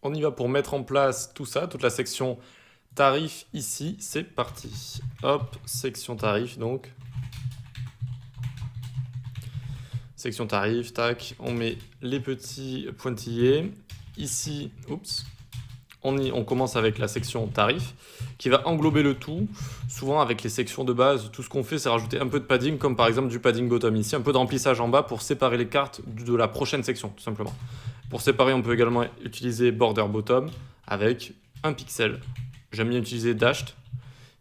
On y va pour mettre en place tout ça, toute la section tarif ici. C'est parti. Hop, section tarif donc. Section tarif, tac, on met les petits pointillés. Ici, oups, on commence avec la section tarif qui va englober le tout. Souvent avec les sections de base, tout ce qu'on fait c'est rajouter un peu de padding, comme par exemple du padding bottom ici, un peu de remplissage en bas pour séparer les cartes de la prochaine section, tout simplement. Pour séparer, on peut également utiliser border bottom avec un pixel. J'aime bien utiliser dashed,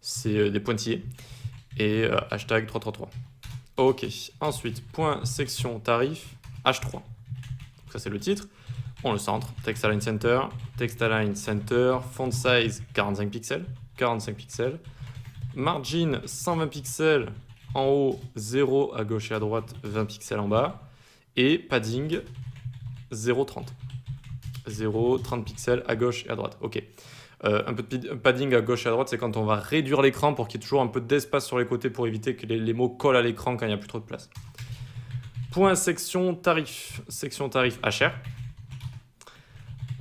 c'est des pointillés, et hashtag 333. Ok, ensuite, point section tarif H3. Donc ça c'est le titre. On le centre, text align center, font size 45 pixels, 45 pixels. Margin 120 pixels en haut, 0 à gauche et à droite, 20 pixels en bas. Et padding 0,30. 0,30 pixels à gauche et à droite. Ok. Un peu de padding à gauche et à droite, c'est quand on va réduire l'écran pour qu'il y ait toujours un peu d'espace sur les côtés pour éviter que les mots collent à l'écran quand il n'y a plus trop de place. Point section tarif HR.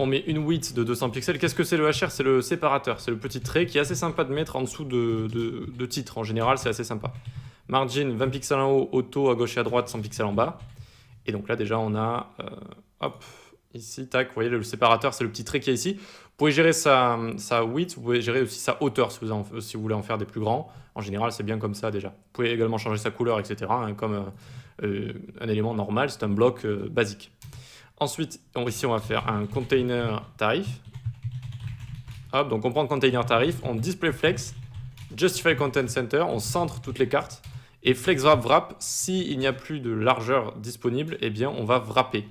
On met une width de 200 pixels. Qu'est-ce que c'est le HR? C'est le séparateur. C'est le petit trait qui est assez sympa de mettre en dessous de titre. En général, c'est assez sympa. Margin 20 pixels en haut, auto à gauche et à droite, 100 pixels en bas. Et donc là, déjà, on a... hop, ici, tac, vous voyez, le séparateur, c'est le petit trait qui est ici. Vous pouvez gérer sa width, vous pouvez gérer aussi sa hauteur si vous voulez en faire des plus grands. En général, c'est bien comme ça déjà. Vous pouvez également changer sa couleur, etc. Hein, comme un élément normal, c'est un bloc basique. Ensuite, ici, on va faire un container tarif. Hop, donc on prend le container tarif, on display flex, justify content center, on centre toutes les cartes. Et flex wrap, s'il n'y a plus de largeur disponible, eh bien, on va wrapper.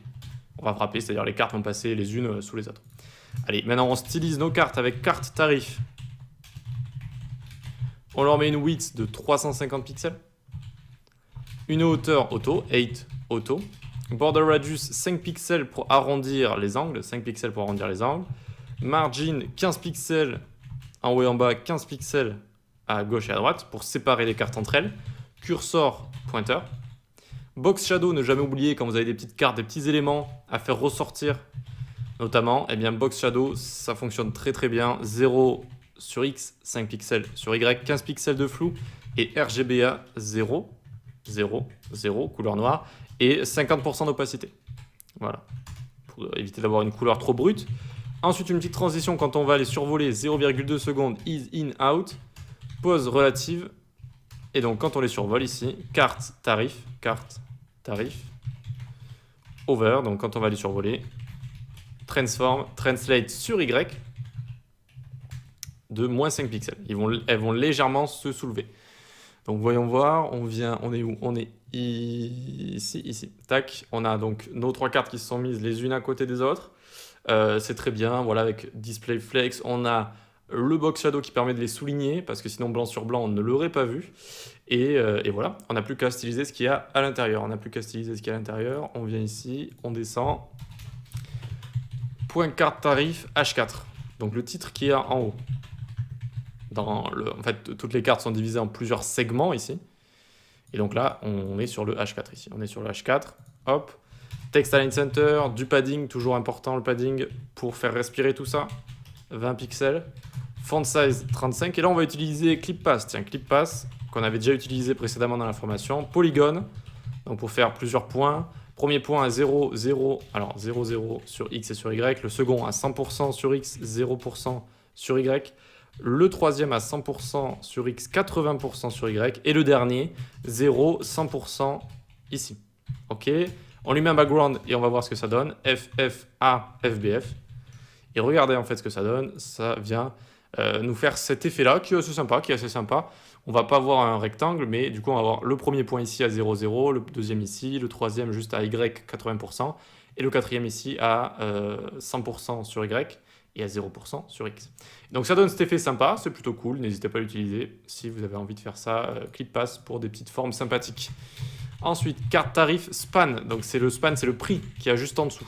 On va wrapper, c'est-à-dire les cartes vont passer les unes sous les autres. Allez, maintenant on stylise nos cartes avec carte tarif. On leur met une width de 350 pixels. Une hauteur auto, 8 auto. Border radius 5 pixels pour arrondir les angles. 5 pixels pour arrondir les angles. Margin 15 pixels en haut et en bas, 15 pixels à gauche et à droite pour séparer les cartes entre elles. Cursor pointeur. Box shadow, ne jamais oublier quand vous avez des petites cartes, des petits éléments à faire ressortir. Notamment, eh bien, box shadow, ça fonctionne très très bien. 0 sur X, 5 pixels sur Y, 15 pixels de flou. Et RGBA 0, 0, 0, couleur noire. Et 50% d'opacité. Voilà, pour éviter d'avoir une couleur trop brute. Ensuite, une petite transition quand on va aller survoler 0,2 secondes, is in, out. Pause relative. Et donc, quand on les survole ici, carte, tarif, over. Donc, quand on va les survoler, transform, translate sur Y de moins 5 pixels. Elles vont légèrement se soulever. Donc, voyons voir, on est où? On est ici. Tac, on a donc nos trois cartes qui se sont mises les unes à côté des autres. C'est très bien, voilà, avec display flex, on a le box shadow qui permet de les souligner, parce que sinon blanc sur blanc, on ne l'aurait pas vu. Et voilà, on n'a plus qu'à styliser ce qu'il y a à l'intérieur. On vient ici, on descend. Point carte tarif H4. Donc le titre qui est en haut. En fait, toutes les cartes sont divisées en plusieurs segments ici. Et donc là, on est sur le H4 ici. On est sur le H4. Hop. Text align center, du padding, toujours important le padding pour faire respirer tout ça. 20 pixels. Font size 35. Et là, on va utiliser clip pass. Tiens, clip pass qu'on avait déjà utilisé précédemment dans la formation. Polygone. Donc pour faire plusieurs points. Premier point à 0, 0. Alors 0, 0 sur X et sur Y. Le second à 100% sur X, 0% sur Y. Le troisième à 100% sur X, 80% sur Y. Et le dernier, 0, 100% ici. Ok. On lui met un background et on va voir ce que ça donne. FFA, FBF. Et regardez en fait ce que ça donne. Ça vient nous faire cet effet-là qui est assez sympa. On va pas avoir un rectangle, mais du coup, on va avoir le premier point ici à 0, 0, le deuxième ici, le troisième juste à Y, 80%, et le quatrième ici à 100% sur Y et à 0% sur X. Donc ça donne cet effet sympa, c'est plutôt cool. N'hésitez pas à l'utiliser si vous avez envie de faire ça. Clip pass pour des petites formes sympathiques. Ensuite, carte tarif span. Donc c'est le span, c'est le prix qui est juste en dessous.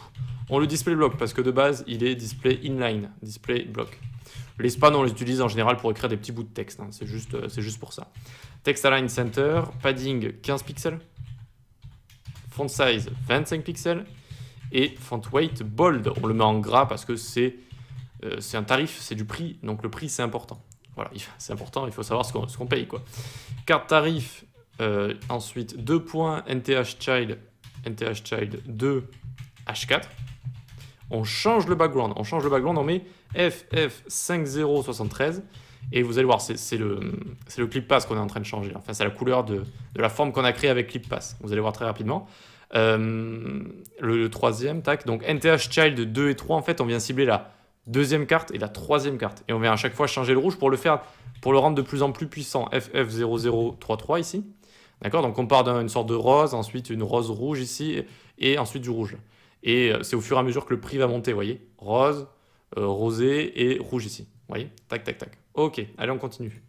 On le display block parce que de base, il est display inline, display block. Les spans, on les utilise en général pour écrire des petits bouts de texte. Hein. C'est juste pour ça. Text align center, padding 15 pixels. Font size 25 pixels. Et font weight bold. On le met en gras parce que c'est c'est un tarif, c'est du prix, donc le prix c'est important. Voilà, c'est important, il faut savoir ce qu'on paye, quoi. Carte tarif, ensuite 2 points NTH Child 2 H4. On change le background, on met FF5073 et vous allez voir, c'est le clip pass qu'on est en train de changer. Enfin, c'est la couleur de la forme qu'on a créée avec clip pass. Vous allez voir très rapidement. Le troisième, tac. Donc NTH Child 2 et 3, en fait, on vient cibler la deuxième carte et la troisième carte. Et on vient à chaque fois changer le rouge pour le rendre de plus en plus puissant. FF0033 ici. D'accord? Donc on part d'une sorte de rose, ensuite une rose rouge ici, et ensuite du rouge. Et c'est au fur et à mesure que le prix va monter, vous voyez? Rose, rosé et rouge ici. Vous voyez? Tac, tac, tac. Ok, allez, on continue.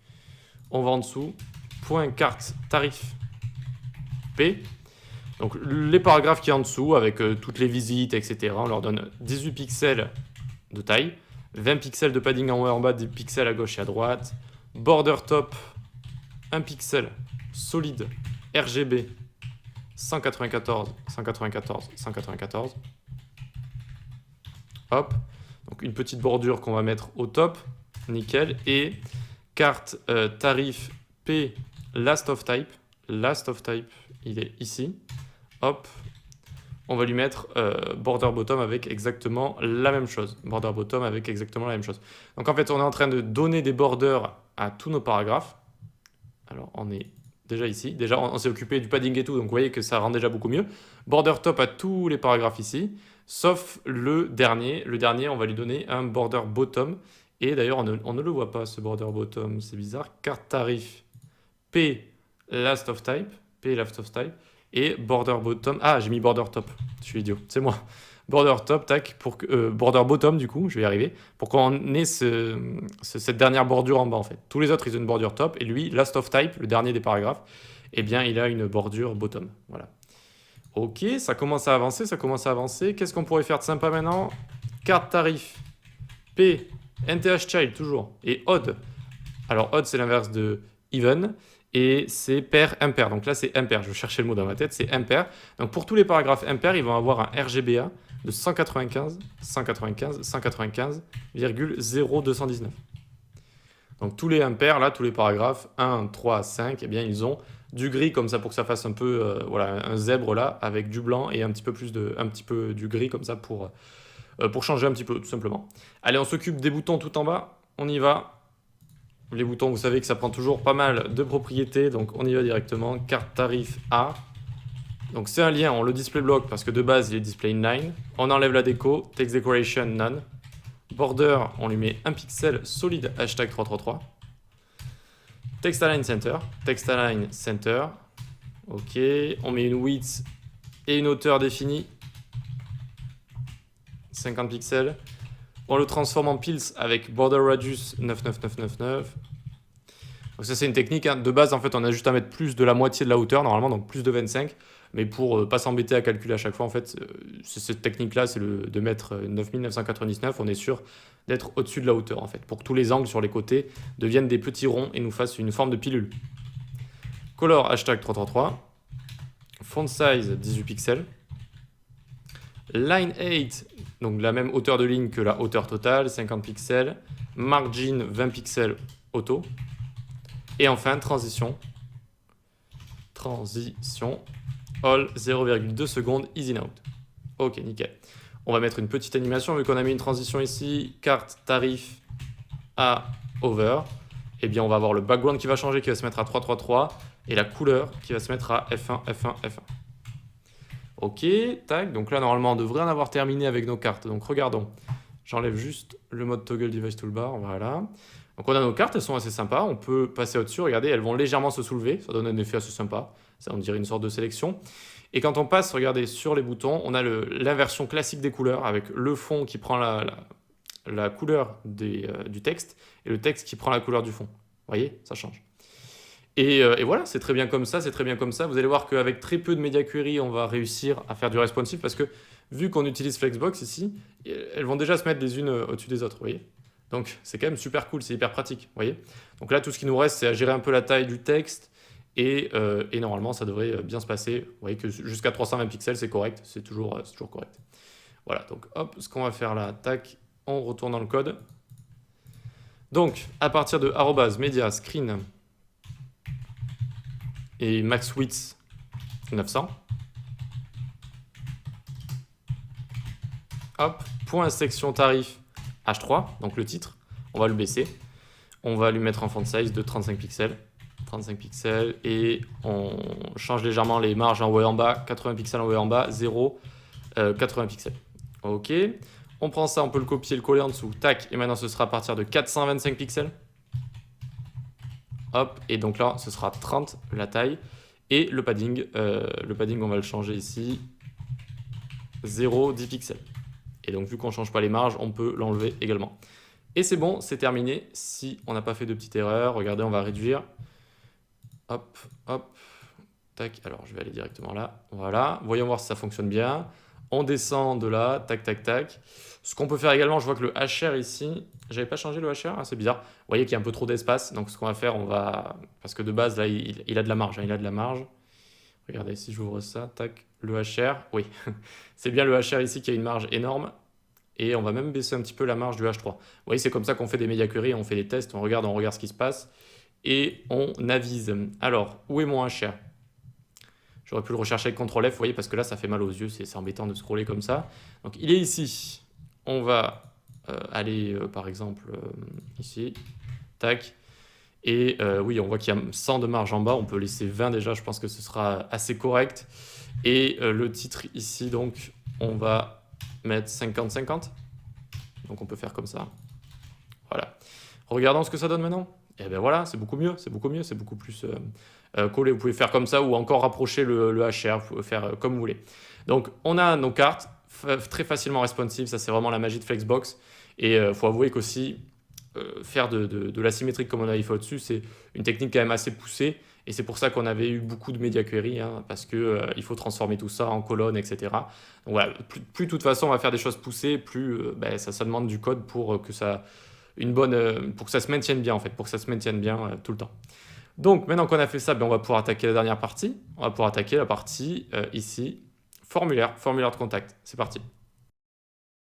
On va en dessous. Point carte tarif P. Donc les paragraphes qui sont en dessous, avec toutes les visites, etc. On leur donne 18 pixels de taille, 20 pixels de padding en haut et en bas, 10 pixels à gauche et à droite. Border top, 1 pixel solide RGB 194, 194, 194. Hop, donc une petite bordure qu'on va mettre au top, nickel. Et carte tarif P last of type, il est ici. Hop, on va lui mettre border bottom avec exactement la même chose. Border bottom avec exactement la même chose. Donc en fait, on est en train de donner des borders à tous nos paragraphes. Alors on est déjà ici. Déjà, on s'est occupé du padding et tout, donc vous voyez que ça rend déjà beaucoup mieux. Border top à tous les paragraphes ici, sauf le dernier. Le dernier, on va lui donner un border bottom. Et d'ailleurs, on ne le voit pas, ce border bottom, c'est bizarre. Carte tarif P last of type, et border bottom. Ah, j'ai mis border top, je suis idiot, c'est moi. Border top, tac, border bottom, du coup, je vais y arriver, pour qu'on ait cette dernière bordure en bas, en fait. Tous les autres, ils ont une bordure top, et lui, last of type, le dernier des paragraphes, eh bien, il a une bordure bottom. Voilà. Ok, ça commence à avancer, Qu'est-ce qu'on pourrait faire de sympa maintenant? Carte tarif P, NTH child, toujours, et odd. Alors, odd, c'est l'inverse de even, et c'est pair, impair. Donc là, c'est impair. Je cherchais le mot dans ma tête, c'est impair. Donc pour tous les paragraphes impairs, ils vont avoir un RGBA de 195,0219. Donc tous les impairs, là, tous les paragraphes 1, 3, 5, eh bien, ils ont du gris comme ça pour que ça fasse un peu voilà, un zèbre là, avec du blanc et un petit peu du gris comme ça pour changer un petit peu, tout simplement. Allez, on s'occupe des boutons tout en bas. On y va. Les boutons, vous savez que ça prend toujours pas mal de propriétés, donc on y va directement. Carte tarif A. Donc c'est un lien, on le display block parce que de base il est display inline. On enlève la déco, text decoration none. Border, on lui met un pixel solide hashtag 333. Text align center. Ok, on met une width et une hauteur définie. 50 pixels. On le transforme en pils avec border radius 99999. Donc ça c'est une technique, hein. De base en fait on a juste à mettre plus de la moitié de la hauteur normalement, donc plus de 25. Mais pour pas s'embêter à calculer à chaque fois en fait, cette technique là c'est de mettre 9999. On est sûr d'être au-dessus de la hauteur en fait, pour que tous les angles sur les côtés deviennent des petits ronds et nous fassent une forme de pilule. Color hashtag 333. Font size 18 pixels. Line 8, donc la même hauteur de ligne que la hauteur totale, 50 pixels. Margin, 20 pixels auto. Et enfin, transition. All, 0,2 secondes, easy out. Ok, nickel. On va mettre une petite animation, vu qu'on a mis une transition ici. Carte, tarif, à over. Eh bien, on va avoir le background qui va changer, qui va se mettre à 333. Et la couleur qui va se mettre à F1, F1, F1. Ok, tac, donc là normalement on devrait en avoir terminé avec nos cartes, donc regardons. J'enlève juste le mode toggle device toolbar, voilà. Donc on a nos cartes, elles sont assez sympas, on peut passer au-dessus, regardez, elles vont légèrement se soulever, ça donne un effet assez sympa, ça on dirait une sorte de sélection. Et quand on passe, regardez, sur les boutons, on a l'inversion classique des couleurs, avec le fond qui prend la couleur du texte, et le texte qui prend la couleur du fond. Vous voyez, ça change. Et voilà, c'est très bien comme ça, Vous allez voir qu'avec très peu de media query, on va réussir à faire du responsive parce que vu qu'on utilise Flexbox ici, elles vont déjà se mettre les unes au-dessus des autres, vous voyez. Donc c'est quand même super cool, c'est hyper pratique, vous voyez. Donc là, tout ce qui nous reste, c'est à gérer un peu la taille du texte et normalement, ça devrait bien se passer. Vous voyez que jusqu'à 320 pixels, c'est correct, c'est toujours correct. Voilà, donc hop, ce qu'on va faire là, tac, on retourne dans le code. Donc, à partir de @media screen et max width 900. Hop, point section tarif H3, donc le titre, on va le baisser. On va lui mettre un font size de 35 pixels. 35 pixels et on change légèrement les marges en haut et en bas. 80 pixels en haut et en bas, 0, 80 pixels. Ok, on prend ça, on peut le copier, le coller en dessous. Tac, et maintenant ce sera à partir de 425 pixels. Hop, et donc là, ce sera 30 la taille. Et le padding, on va le changer ici. 0, 10 pixels. Et donc, vu qu'on ne change pas les marges, on peut l'enlever également. Et c'est bon, c'est terminé. Si on n'a pas fait de petite erreur, regardez, on va réduire. Hop, hop, tac. Alors, je vais aller directement là. Voilà, voyons voir si ça fonctionne bien. On descend de là, tac, tac, tac. Ce qu'on peut faire également, je vois que le HR ici, j'avais pas changé le HR, ah, c'est bizarre. Vous voyez qu'il y a un peu trop d'espace. Donc, ce qu'on va faire, parce que de base, là, il a de la marge. Hein, il a de la marge. Regardez, si j'ouvre ça, tac, le HR, oui, c'est bien le HR ici qui a une marge énorme. Et on va même baisser un petit peu la marge du H3. Vous voyez, c'est comme ça qu'on fait des media queries, on fait des tests, on regarde ce qui se passe et on avise. Alors, où est mon HR? J'aurais pu le rechercher avec CTRL F, vous voyez, parce que là, ça fait mal aux yeux, c'est embêtant de scroller comme ça. Donc, il est ici. On va aller, par exemple, ici. Tac. Et oui, on voit qu'il y a 100 de marge en bas. On peut laisser 20 déjà, je pense que ce sera assez correct. Et le titre ici, donc, on va mettre 50-50. Donc, on peut faire comme ça. Voilà. Regardons ce que ça donne maintenant. Et bien voilà, c'est beaucoup mieux, c'est beaucoup mieux, c'est beaucoup plus collé. Vous pouvez faire comme ça ou encore rapprocher le HR, vous pouvez faire comme vous voulez. Donc, on a nos cartes très facilement responsive. Ça, c'est vraiment la magie de Flexbox. Et il faut avouer qu'aussi, faire de l'asymétrique comme on avait fait au-dessus, c'est une technique quand même assez poussée. Et c'est pour ça qu'on avait eu beaucoup de media query, hein, parce qu'il faut transformer tout ça en colonnes, etc. Donc voilà, plus de toute façon on va faire des choses poussées, plus ça demande du code pour que ça, pour que ça se maintienne bien en fait, pour que ça se maintienne bien tout le temps. Donc maintenant qu'on a fait ça, on va pouvoir attaquer la dernière partie. On va pouvoir attaquer la partie ici, formulaire de contact. C'est parti.